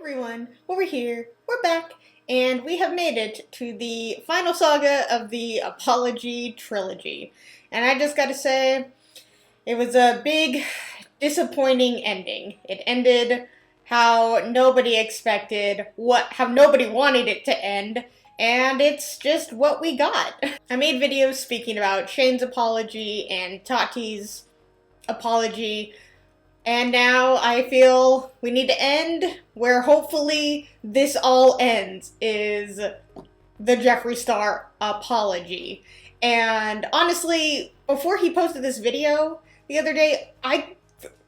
everyone, we're here, we're back, and we have made it to the final saga of the Apology trilogy. And I just gotta say, it was a big, disappointing ending. It ended how nobody expected, how nobody wanted it to end, and it's just what we got. I made videos speaking about Shane's apology and Tati's apology, and now I feel we need to end where hopefully this all ends, is the Jeffree Star apology. And honestly, before he posted this video the other day,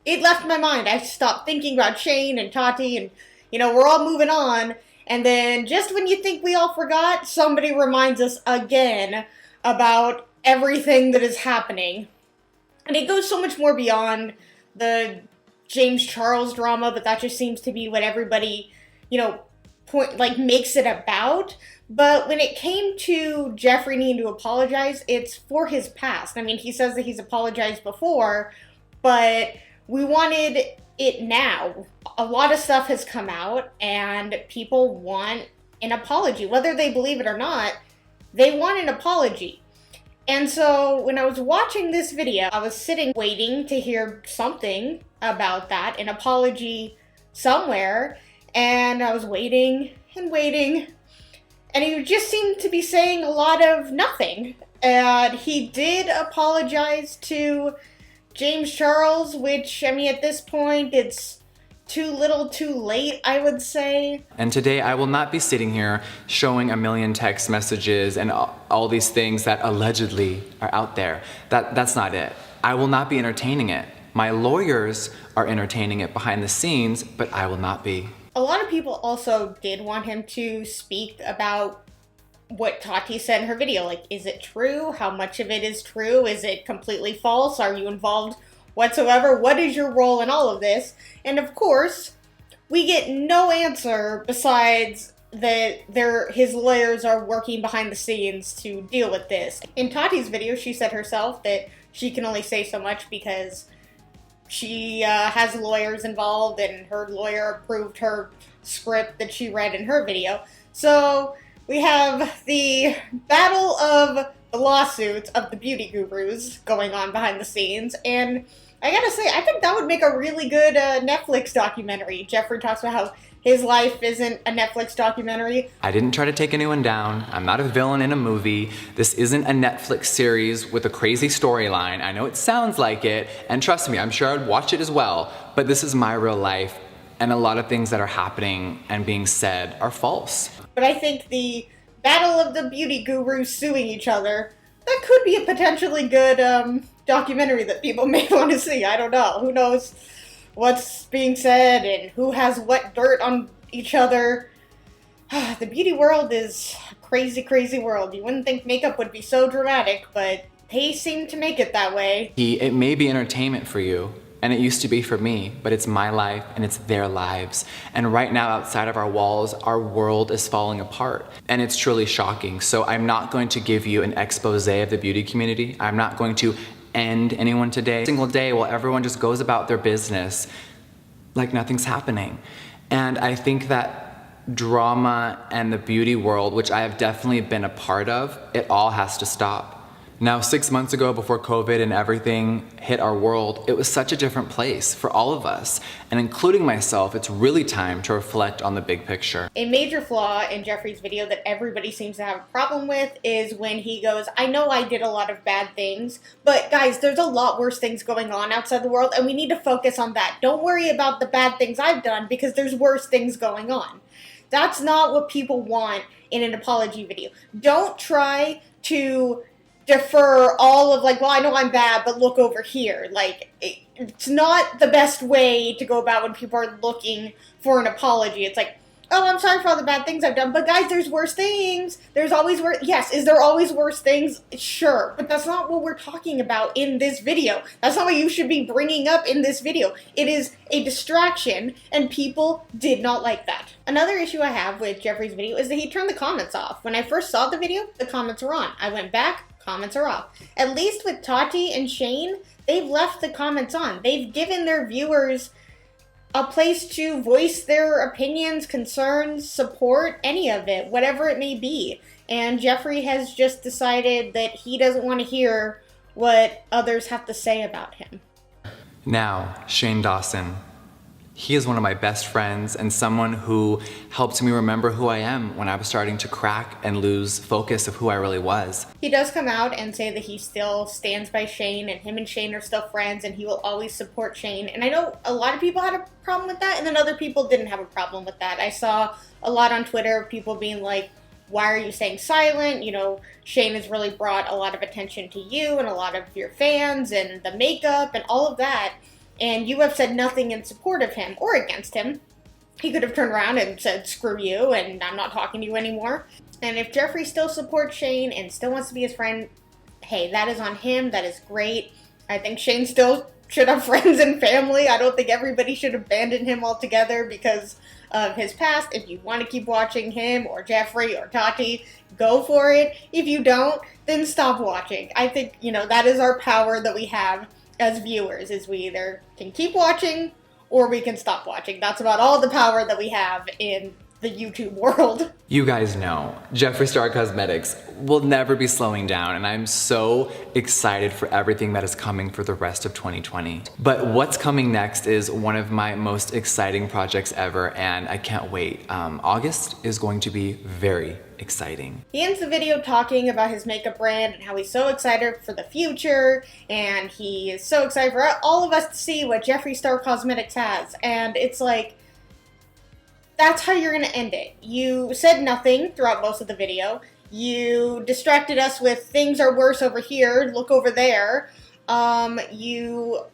it left my mind. I stopped thinking about Shane and Tati and, we're all moving on. And then just when you think we all forgot, somebody reminds us again about everything that is happening. And it goes so much more beyond the James Charles drama, but that just seems to be what everybody, makes it about. But when it came to Jeffree needing to apologize, it's for his past. I mean, he says that he's apologized before, but we wanted it now. A lot of stuff has come out, and people want an apology. Whether they believe it or not, they want an apology. And so when I was watching this video, I was sitting waiting to hear something about that, an apology somewhere, and I was waiting and waiting, and he just seemed to be saying a lot of nothing. And he did apologize to James Charles, which, I mean, at this point, it's too little too late, I would say. And today I will not be sitting here showing a million text messages and all these things that allegedly are out there. That's not it. I will not be entertaining it. My lawyers are entertaining it behind the scenes, but I will not be. A lot of people also did want him to speak about what Tati said in her video. Like, is it true? How much of it is true? Is it completely false? Are you involved whatsoever? What is your role in all of this? And of course, we get no answer besides that his lawyers are working behind the scenes to deal with this. In Tati's video, she said herself that she can only say so much because she has lawyers involved, and her lawyer approved her script that she read in her video. So we have the battle of the lawsuits of the beauty gurus going on behind the scenes, and I gotta say, I think that would make a really good Netflix documentary. Jeffree talks about how his life isn't a Netflix documentary. I didn't try to take anyone down. I'm not a villain in a movie. This isn't a Netflix series with a crazy storyline. I know it sounds like it, and trust me, I'm sure I'd watch it as well, but this is my real life, and a lot of things that are happening and being said are false. But I think the battle of the beauty gurus suing each other, that could be a potentially good documentary that people may want to see. I don't know. Who knows what's being said and who has what dirt on each other. The beauty world is a crazy, crazy world. You wouldn't think makeup would be so dramatic, but they seem to make it that way. It may be entertainment for you, and it used to be for me, but it's my life and it's their lives. And right now, outside of our walls, our world is falling apart, and it's truly shocking. So I'm not going to give you an expose of the beauty community. I'm not going to end anyone today. Every single day, while everyone just goes about their business like nothing's happening. And I think that drama and the beauty world, which I have definitely been a part of, it all has to stop. Now, 6 months ago, before COVID and everything hit our world, it was such a different place for all of us. And including myself, it's really time to reflect on the big picture. A major flaw in Jeffree's video that everybody seems to have a problem with is when he goes, I know I did a lot of bad things, but guys, there's a lot worse things going on outside the world, and we need to focus on that. Don't worry about the bad things I've done, because there's worse things going on. That's not what people want in an apology video. Don't try to defer all of well, I know I'm bad, but look over here. It's not the best way to go about when people are looking for an apology. It's like, oh, I'm sorry for all the bad things I've done, but guys, there's worse things. There's always worse. Yes, is there always worse things? Sure, but that's not what we're talking about in this video. That's not what you should be bringing up in this video. It is a distraction, and people did not like that. Another issue I have with Jeffree's video is that he turned the comments off. When I first saw the video, the comments were on. I went back, comments are off. At least with Tati and Shane, they've left the comments on. They've given their viewers a place to voice their opinions, concerns, support, any of it, whatever it may be. And Jeffree has just decided that he doesn't want to hear what others have to say about him. Now, Shane Dawson. He is one of my best friends and someone who helped me remember who I am when I was starting to crack and lose focus of who I really was. He does come out and say that he still stands by Shane, and him and Shane are still friends, and he will always support Shane. And I know a lot of people had a problem with that, and then other people didn't have a problem with that. I saw a lot on Twitter of people being like, why are you staying silent? You know, Shane has really brought a lot of attention to you and a lot of your fans and the makeup and all of that. And you have said nothing in support of him or against him. He could have turned around and said, screw you, and I'm not talking to you anymore. And if Jeffree still supports Shane and still wants to be his friend, hey, that is on him. That is great. I think Shane still should have friends and family. I don't think everybody should abandon him altogether because of his past. If you want to keep watching him or Jeffree or Tati, go for it. If you don't, then stop watching. I think, you know, that is our power that we have as viewers, is we either can keep watching or we can stop watching. That's about all the power that we have in the YouTube world. You guys know, Jeffree Star Cosmetics will never be slowing down, and I'm so excited for everything that is coming for the rest of 2020. But what's coming next is one of my most exciting projects ever, and I can't wait. August is going to be very exciting. He ends the video talking about his makeup brand and how he's so excited for the future, and he is so excited for all of us to see what Jeffree Star Cosmetics has. And it's like, that's how you're gonna end it. You said nothing throughout most of the video. You distracted us with things are worse over here, look over there. You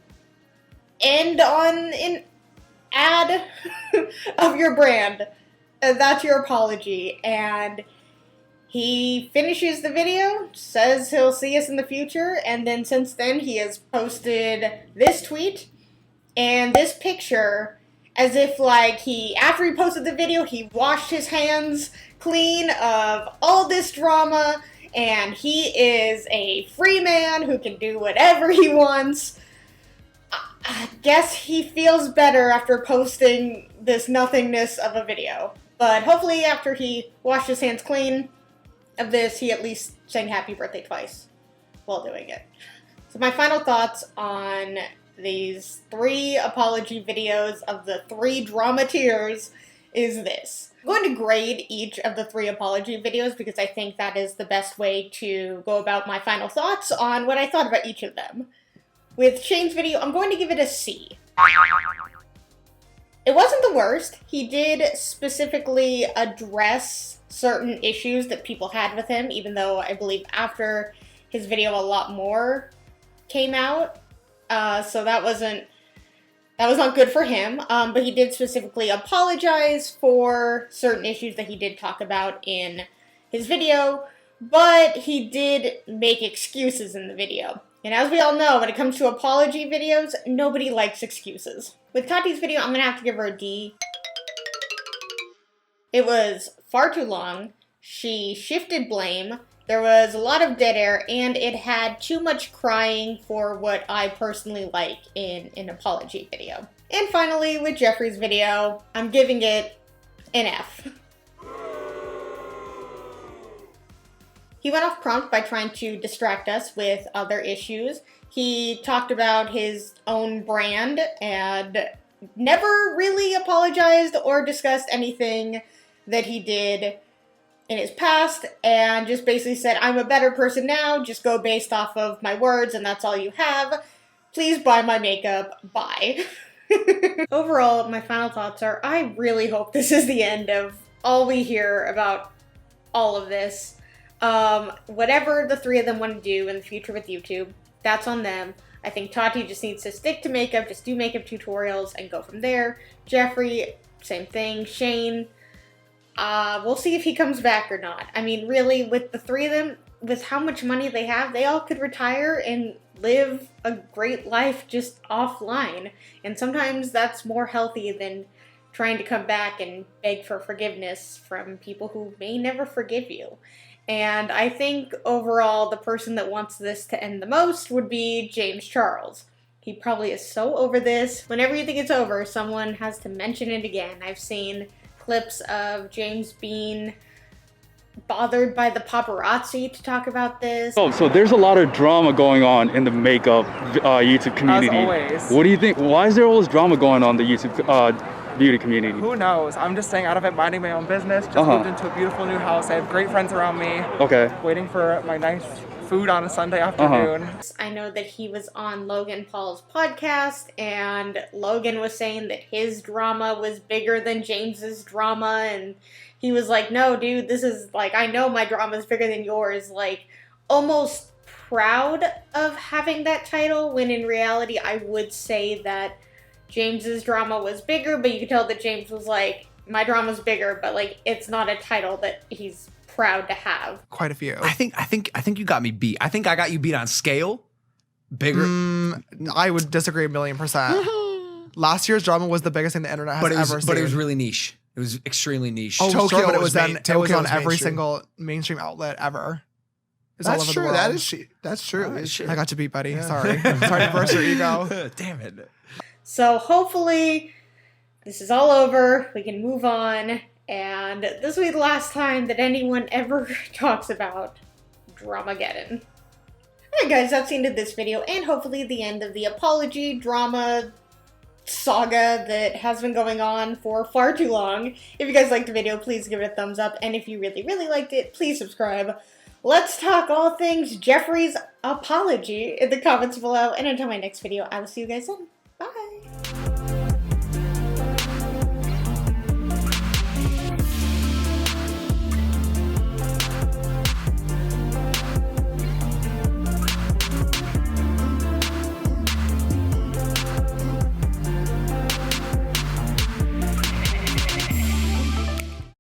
end on an ad of your brand. That's your apology. And he finishes the video, says he'll see us in the future, and then since then he has posted this tweet and this picture as if like after he posted the video, he washed his hands clean of all this drama, and he is a free man who can do whatever he wants. I guess he feels better after posting this nothingness of a video. But hopefully after he washed his hands clean of this, he at least sang happy birthday twice while doing it. So my final thoughts on these 3 apology videos of the 3 drama tiers is this. I'm going to grade each of the 3 apology videos because I think that is the best way to go about my final thoughts on what I thought about each of them. With Shane's video, I'm going to give it a C. It wasn't the worst. He did specifically address certain issues that people had with him, even though I believe after his video a lot more came out. So that was not good for him, but he did specifically apologize for certain issues that he did talk about in his video, but he did make excuses in the video. And as we all know, when it comes to apology videos, nobody likes excuses. With Tati's video, I'm gonna have to give her a D. It was far too long, she shifted blame, there was a lot of dead air, and it had too much crying for what I personally like in an apology video. And finally, with Jeffree's video, I'm giving it an F. He went off prompt by trying to distract us with other issues. He talked about his own brand and never really apologized or discussed anything that he did in his past, and just basically said, I'm a better person now, just go based off of my words and that's all you have. Please buy my makeup, bye. Overall, my final thoughts are, I really hope this is the end of all we hear about all of this. Whatever the 3 of them want to do in the future with YouTube, that's on them. I think Tati just needs to stick to makeup, just do makeup tutorials and go from there. Jeffree, same thing. Shane, we'll see if he comes back or not. I mean, really, with the 3 of them, with how much money they have, they all could retire and live a great life just offline. And sometimes that's more healthy than trying to come back and beg for forgiveness from people who may never forgive you. And I think overall the person that wants this to end the most would be James Charles. He probably is so over this. Whenever you think it's over, someone has to mention it again. I've seen clips of James being bothered by the paparazzi to talk about this. Oh, so there's a lot of drama going on in the makeup YouTube community. As always. What do you think? Why is there all this drama going on in the YouTube beauty community? Who knows? I'm just staying out of it, minding my own business. Just moved into a beautiful new house. I have great friends around me. Okay. Waiting for my nice food on a Sunday afternoon. I know that he was on Logan Paul's podcast, and Logan was saying that his drama was bigger than James's drama, and he was like, no, dude, this is, like, I know my drama is bigger than yours, like, almost proud of having that title, when in reality, I would say that James's drama was bigger, but you could tell that James was like, my drama's bigger, but, like, it's not a title that he's proud to have. Quite a few. I think you got me beat. I think I got you beat on scale. Bigger. I would disagree 1,000,000%. Last year's drama was the biggest thing the internet has ever seen. But it was really niche. It was extremely niche. Oh, Tokyo sure, but it was on every mainstream. single mainstream outlet ever. It's all That's over true. the That world. is that's true. Oh, shit. I got you beat, buddy. Sorry. Sorry to burst your ego. Damn it. So hopefully this is all over, we can move on, and this will be the last time that anyone ever talks about Dramageddon. Alright guys, that's the end of this video, and hopefully the end of the apology drama saga that has been going on for far too long. If you guys liked the video, please give it a thumbs up, and if you really, really liked it, please subscribe. Let's talk all things Jeffree's apology in the comments below, and until my next video, I will see you guys then. Bye!